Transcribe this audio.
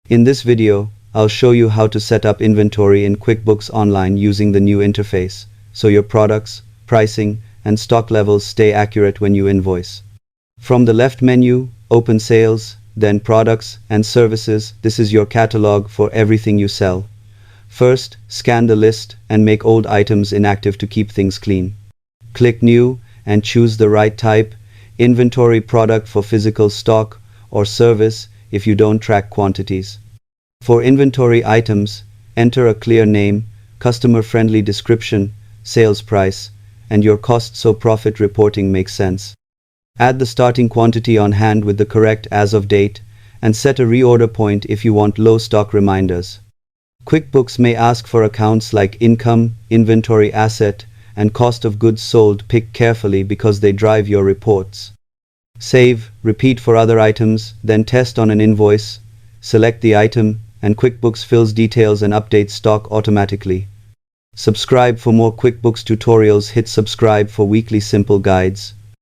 In this video, I'll show you how to set up inventory in QuickBooks Online using the new interface, so your products, pricing, and stock levels stay accurate when you invoice. From the left menu, open Sales, then Products and Services. This is your catalog for everything you sell. First, scan the list and make old items inactive to keep things clean. Click New and choose the right type, inventory product for physical stock, or service if you don't track quantities. For inventory items, enter a clear name, customer-friendly description, sales price, and your cost so profit reporting makes sense. Add the starting quantity on hand with the correct as of date, and set a reorder point if you want low stock reminders. QuickBooks may ask for accounts like income, inventory asset, and cost of goods sold. Pick carefully because they drive your reports. Save, repeat for other items, then test on an invoice. Select the item, and QuickBooks fills details and updates stock automatically. Subscribe for more QuickBooks tutorials. Hit subscribe for weekly simple guides.